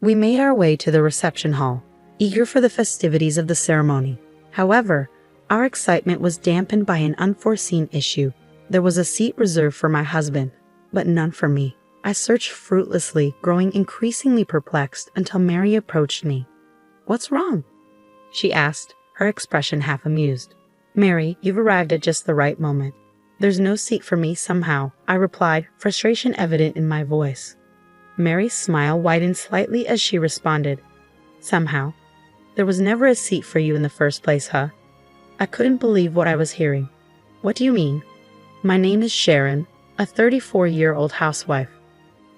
We made our way to the reception hall, eager for the festivities of the ceremony. However, our excitement was dampened by an unforeseen issue. There was a seat reserved for my husband, but none for me. I searched fruitlessly, growing increasingly perplexed until Mary approached me. "What's wrong?" she asked, her expression half amused. "Mary, you've arrived at just the right moment. There's no seat for me somehow," I replied, frustration evident in my voice. Mary's smile widened slightly as she responded, "Somehow? There was never a seat for you in the first place, huh?" I couldn't believe what I was hearing. "What do you mean?" "My name is Sharon, a 34-year-old housewife.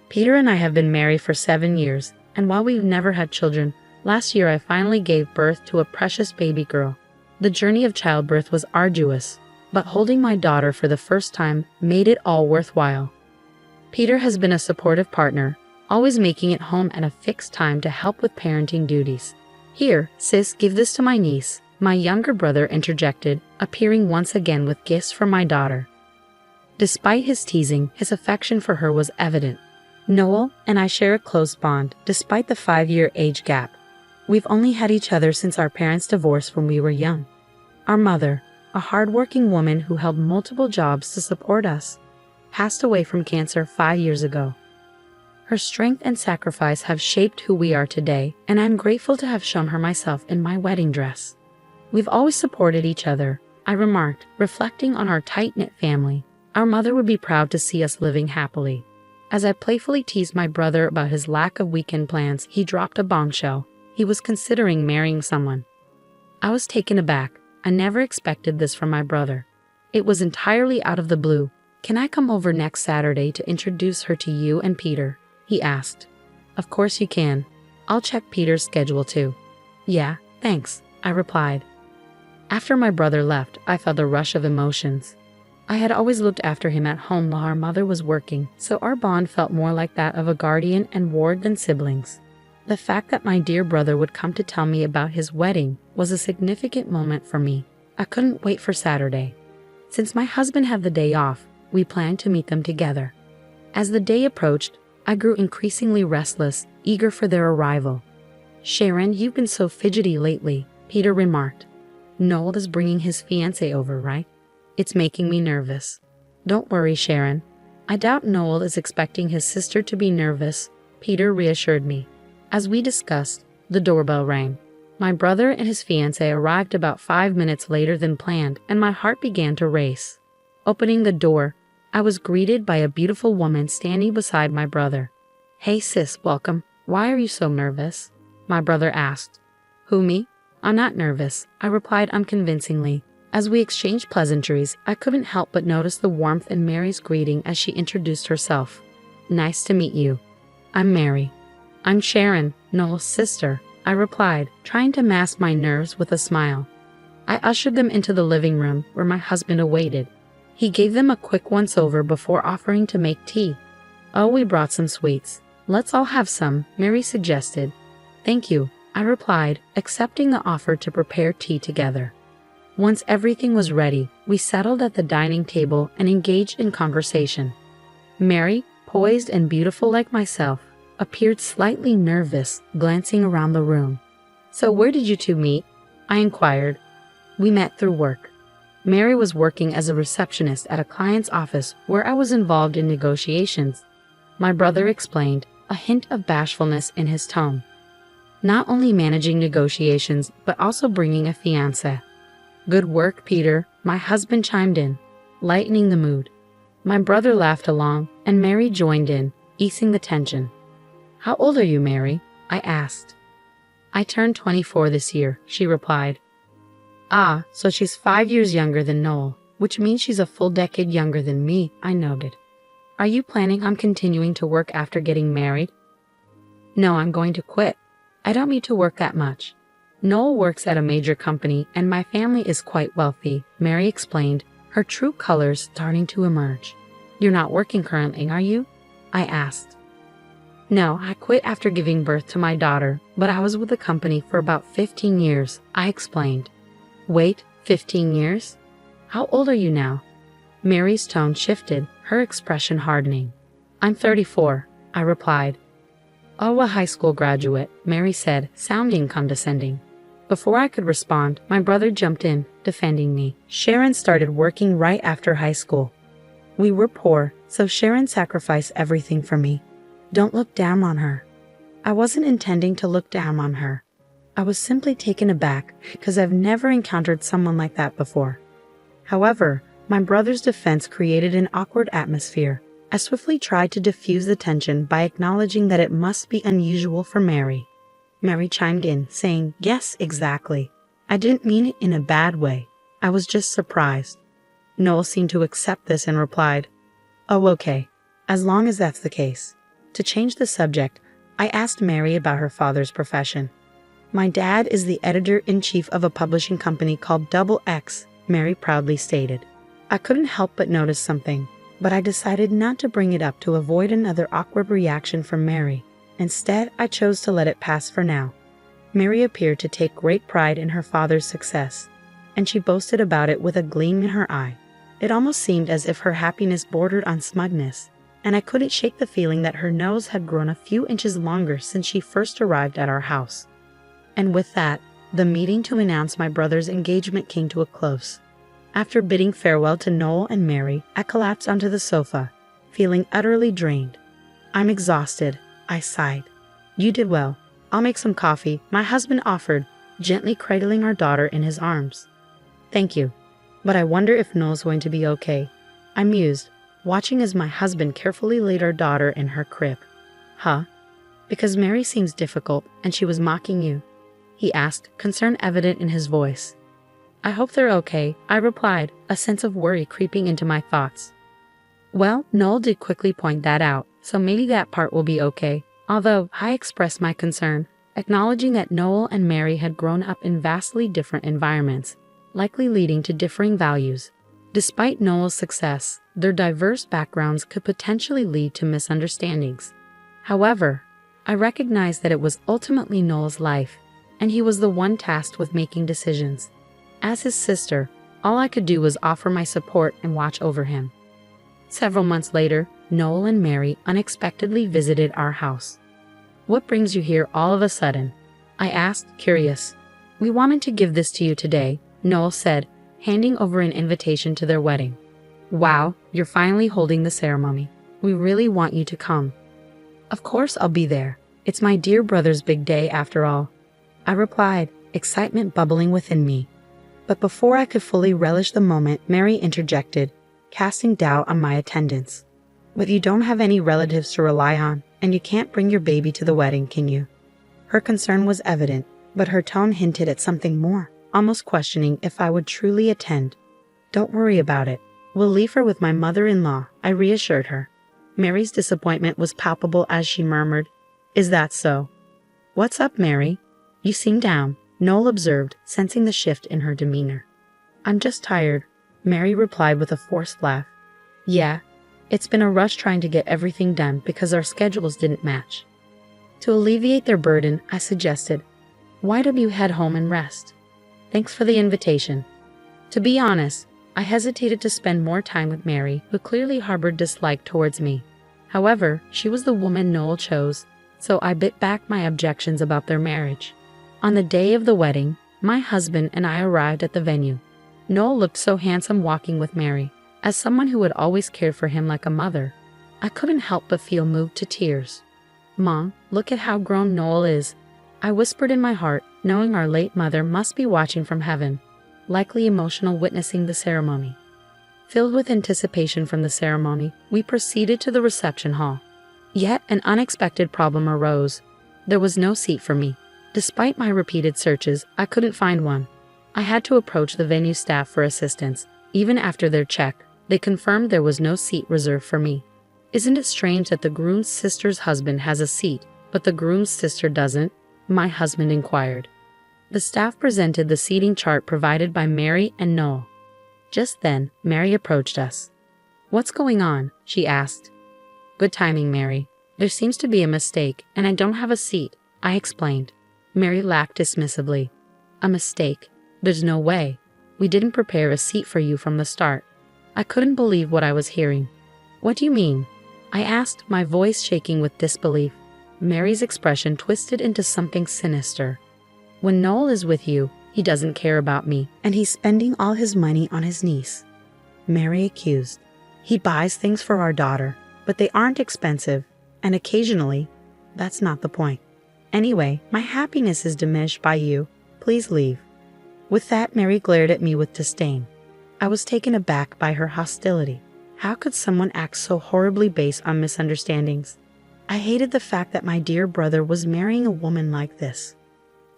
Peter and I have been married for 7 years, and while we've never had children, last year I finally gave birth to a precious baby girl. The journey of childbirth was arduous, but holding my daughter for the first time made it all worthwhile. Peter has been a supportive partner, always making it home at a fixed time to help with parenting duties." "Here, sis, give this to my niece," my younger brother interjected, appearing once again with gifts for my daughter. Despite his teasing, his affection for her was evident. Noel and I share a close bond, despite the 5-year age gap. We've only had each other since our parents divorced when we were young. Our mother, a hardworking woman who held multiple jobs to support us, passed away from cancer 5 years ago. Her strength and sacrifice have shaped who we are today, and I'm grateful to have shown her myself in my wedding dress. We've always supported each other, I remarked, reflecting on our tight-knit family. Our mother would be proud to see us living happily. As I playfully teased my brother about his lack of weekend plans, he dropped a bombshell. He was considering marrying someone. I was taken aback. I never expected this from my brother. It was entirely out of the blue. "Can I come over next Saturday to introduce her to you and Peter?" he asked. "Of course you can. I'll check Peter's schedule too." "Yeah, thanks," I replied. After my brother left, I felt a rush of emotions. I had always looked after him at home while our mother was working, so our bond felt more like that of a guardian and ward than siblings. The fact that my dear brother would come to tell me about his wedding was a significant moment for me. I couldn't wait for Saturday. Since my husband had the day off, we planned to meet them together. As the day approached, I grew increasingly restless, eager for their arrival. "Sharon, you've been so fidgety lately," Peter remarked. "Noel is bringing his fiancé over, right? It's making me nervous." "Don't worry, Sharon. I doubt Noel is expecting his sister to be nervous," Peter reassured me. As we discussed, the doorbell rang. My brother and his fiancé arrived about 5 minutes later than planned, and my heart began to race. Opening the door, I was greeted by a beautiful woman standing beside my brother. "Hey sis, welcome. Why are you so nervous?" my brother asked. "Who, me? I'm not nervous," I replied unconvincingly. As we exchanged pleasantries, I couldn't help but notice the warmth in Mary's greeting as she introduced herself. "Nice to meet you. I'm Mary." "I'm Sharon, Noel's sister," I replied, trying to mask my nerves with a smile. I ushered them into the living room where my husband awaited. He gave them a quick once-over before offering to make tea. "Oh, we brought some sweets. Let's all have some," Mary suggested. "Thank you," I replied, accepting the offer to prepare tea together. Once everything was ready, we settled at the dining table and engaged in conversation. Mary, poised and beautiful like myself, appeared slightly nervous, glancing around the room. "So where did you two meet?" I inquired. "We met through work." Mary was working as a receptionist at a client's office where I was involved in negotiations. My brother explained, a hint of bashfulness in his tone. "Not only managing negotiations, but also bringing a fiancé." "Good work, Peter," my husband chimed in, lightening the mood. My brother laughed along, and Mary joined in, easing the tension. "How old are you, Mary?" I asked. "I turned 24 this year," she replied. "Ah, so she's 5 years younger than Noel, which means she's a full decade younger than me," I noted. "Are you planning on continuing to work after getting married?" "No, I'm going to quit. I don't need to work that much. Noel works at a major company, and my family is quite wealthy," Mary explained, her true colors starting to emerge. "You're not working currently, are you?" I asked. "No, I quit after giving birth to my daughter, but I was with the company for about 15 years, I explained. "Wait, 15 years? How old are you now?" Mary's tone shifted, her expression hardening. "I'm 34, I replied. "Oh, a high school graduate," Mary said, sounding condescending. Before I could respond, my brother jumped in, defending me. "Sharon started working right after high school. We were poor, so Sharon sacrificed everything for me. Don't look down on her." I wasn't intending to look down on her. I was simply taken aback because I've never encountered someone like that before. However, my brother's defense created an awkward atmosphere. I swiftly tried to diffuse the tension by acknowledging that it must be unusual for Mary. Mary chimed in, saying, "Yes, exactly. I didn't mean it in a bad way. I was just surprised." Noel seemed to accept this and replied, "Oh, okay, as long as that's the case." To change the subject, I asked Mary about her father's profession. "My dad is the editor-in-chief of a publishing company called Double X," Mary proudly stated. I couldn't help but notice something, but I decided not to bring it up to avoid another awkward reaction from Mary. Instead, I chose to let it pass for now. Mary appeared to take great pride in her father's success, and she boasted about it with a gleam in her eye. It almost seemed as if her happiness bordered on smugness, and I couldn't shake the feeling that her nose had grown a few inches longer since she first arrived at our house. And with that, the meeting to announce my brother's engagement came to a close. After bidding farewell to Noel and Mary, I collapsed onto the sofa, feeling utterly drained. "I'm exhausted," I sighed. "You did well. I'll make some coffee," my husband offered, gently cradling our daughter in his arms. "Thank you. But I wonder if Noel's going to be okay," I mused, watching as my husband carefully laid our daughter in her crib. "Huh? Because Mary seems difficult, and she was mocking you?" he asked, concern evident in his voice. "I hope they're okay," I replied, a sense of worry creeping into my thoughts. "Well, Noel did quickly point that out, so maybe that part will be okay," although I expressed my concern, acknowledging that Noel and Mary had grown up in vastly different environments, likely leading to differing values. Despite Noel's success, their diverse backgrounds could potentially lead to misunderstandings. However, I recognized that it was ultimately Noel's life, and he was the one tasked with making decisions. As his sister, all I could do was offer my support and watch over him. Several months later, Noel and Mary unexpectedly visited our house. "What brings you here all of a sudden?" I asked, curious. "We wanted to give this to you today," Noel said, handing over an invitation to their wedding. "Wow, you're finally holding the ceremony. We really want you to come." "Of course I'll be there. It's my dear brother's big day after all," I replied, excitement bubbling within me. But before I could fully relish the moment, Mary interjected, casting doubt on my attendance. "But you don't have any relatives to rely on, and you can't bring your baby to the wedding, can you?" Her concern was evident, but her tone hinted at something more, almost questioning if I would truly attend. "Don't worry about it. We'll leave her with my mother-in-law," I reassured her. Mary's disappointment was palpable as she murmured, "Is that so?" "What's up, Mary? You seem down," Noel observed, sensing the shift in her demeanor. "I'm just tired," Mary replied with a forced laugh. "Yeah, it's been a rush trying to get everything done because our schedules didn't match." To alleviate their burden, I suggested, "Why don't you head home and rest? Thanks for the invitation." To be honest, I hesitated to spend more time with Mary, who clearly harbored dislike towards me. However, she was the woman Noel chose, so I bit back my objections about their marriage. On the day of the wedding, my husband and I arrived at the venue. Noel looked so handsome walking with Mary. As someone who had always cared for him like a mother, I couldn't help but feel moved to tears. "Mom, look at how grown Noel is," I whispered in my heart, knowing our late mother must be watching from heaven, likely emotional witnessing the ceremony. Filled with anticipation from the ceremony, we proceeded to the reception hall. Yet an unexpected problem arose. There was no seat for me. Despite my repeated searches, I couldn't find one. I had to approach the venue staff for assistance. Even after their check, they confirmed there was no seat reserved for me. "Isn't it strange that the groom's sister's husband has a seat, but the groom's sister doesn't?" my husband inquired. The staff presented the seating chart provided by Mary and Noel. Just then, Mary approached us. "What's going on?" she asked. "Good timing, Mary. There seems to be a mistake, and I don't have a seat," I explained. Mary laughed dismissively. "A mistake? There's no way. We didn't prepare a seat for you from the start." I couldn't believe what I was hearing. "What do you mean?" I asked, my voice shaking with disbelief. Mary's expression twisted into something sinister. When Noel is with you, he doesn't care about me, and he's spending all his money on his niece, Mary accused. He buys things for our daughter, but they aren't expensive, and occasionally, that's not the point. Anyway, my happiness is diminished by you. Please leave. With that, Mary glared at me with disdain. I was taken aback by her hostility. How could someone act so horribly based on misunderstandings? I hated the fact that my dear brother was marrying a woman like this.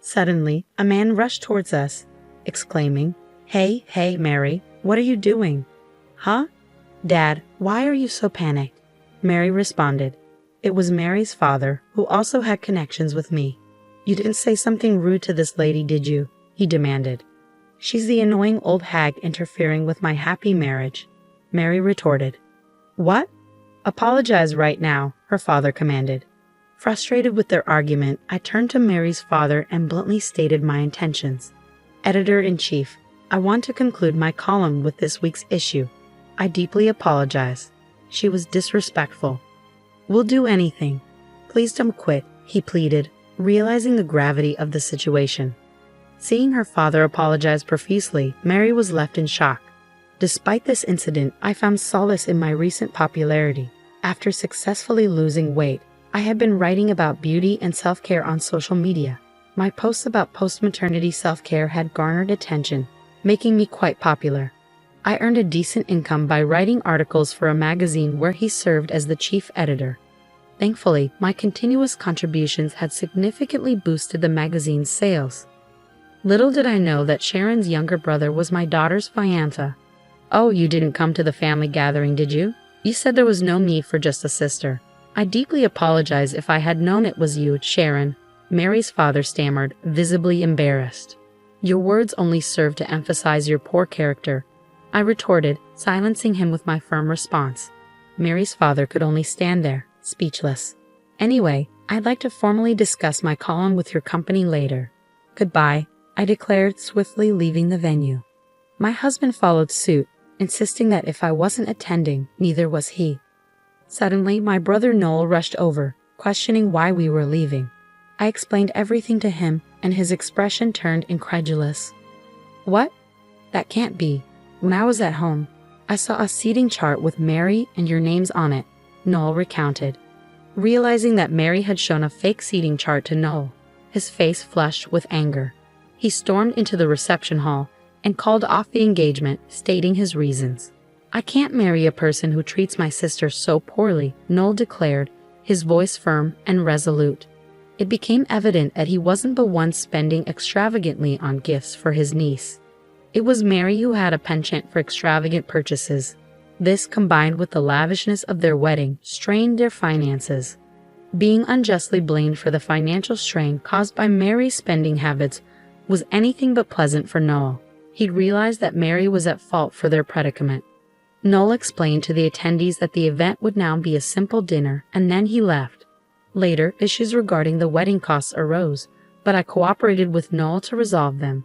Suddenly, a man rushed towards us, exclaiming, Hey, Mary, what are you doing?" "Huh? Dad, why are you so panicked?" Mary responded. It was Mary's father, who also had connections with me. "You didn't say something rude to this lady, did you?" he demanded. "She's the annoying old hag interfering with my happy marriage," Mary retorted. "What? Apologize right now," her father commanded. Frustrated with their argument, I turned to Mary's father and bluntly stated my intentions. "Editor-in-Chief, I want to conclude my column with this week's issue. I deeply apologize. She was disrespectful." "We'll do anything. Please don't quit," he pleaded, realizing the gravity of the situation. Seeing her father apologize profusely, Mary was left in shock. Despite this incident, I found solace in my recent popularity. After successfully losing weight, I had been writing about beauty and self-care on social media. My posts about post-maternity self-care had garnered attention, making me quite popular. I earned a decent income by writing articles for a magazine where he served as the chief editor. Thankfully, my continuous contributions had significantly boosted the magazine's sales. Little did I know that Sharon's younger brother was my daughter's fiancé. "Oh, you didn't come to the family gathering, did you? You said there was no need for just a sister." "I deeply apologize if I had known it was you, Sharon," Mary's father stammered, visibly embarrassed. "Your words only serve to emphasize your poor character," I retorted, silencing him with my firm response. Mary's father could only stand there, speechless. "Anyway, I'd like to formally discuss my column with your company later." "Goodbye," I declared, swiftly leaving the venue. My husband followed suit, insisting that if I wasn't attending, neither was he. Suddenly, my brother Noel rushed over, questioning why we were leaving. I explained everything to him, and his expression turned incredulous. "What? That can't be. When I was at home, I saw a seating chart with Mary and your names on it," Noel recounted. Realizing that Mary had shown a fake seating chart to Noel, his face flushed with anger. He stormed into the reception hall and called off the engagement, stating his reasons. "I can't marry a person who treats my sister so poorly," Noel declared, his voice firm and resolute. It became evident that he wasn't the one spending extravagantly on gifts for his niece. It was Mary who had a penchant for extravagant purchases. This, combined with the lavishness of their wedding, strained their finances. Being unjustly blamed for the financial strain caused by Mary's spending habits was anything but pleasant for Noel. He realized that Mary was at fault for their predicament. Noel explained to the attendees that the event would now be a simple dinner, and then he left. Later, issues regarding the wedding costs arose, but I cooperated with Noel to resolve them.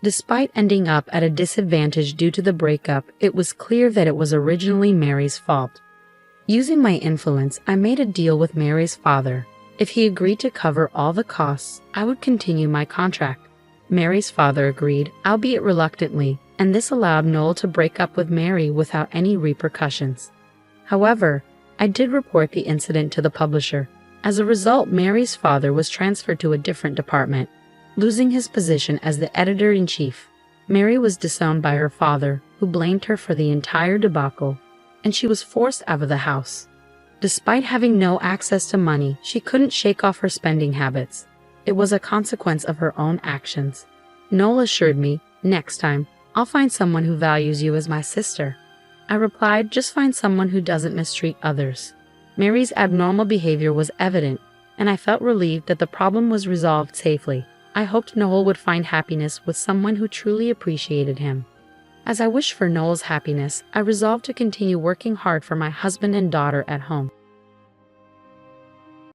Despite ending up at a disadvantage due to the breakup, it was clear that it was originally Mary's fault. Using my influence, I made a deal with Mary's father. If he agreed to cover all the costs, I would continue my contract. Mary's father agreed, albeit reluctantly, and this allowed Noel to break up with Mary without any repercussions. However, I did report the incident to the publisher. As a result, Mary's father was transferred to a different department, losing his position as the editor-in-chief. Mary was disowned by her father, who blamed her for the entire debacle, and she was forced out of the house. Despite having no access to money, she couldn't shake off her spending habits. It was a consequence of her own actions. Noel assured me, "Next time, I'll find someone who values you as my sister." I replied, "Just find someone who doesn't mistreat others." Mary's abnormal behavior was evident, and I felt relieved that the problem was resolved safely. I hoped Noel would find happiness with someone who truly appreciated him. As I wished for Noel's happiness, I resolved to continue working hard for my husband and daughter at home.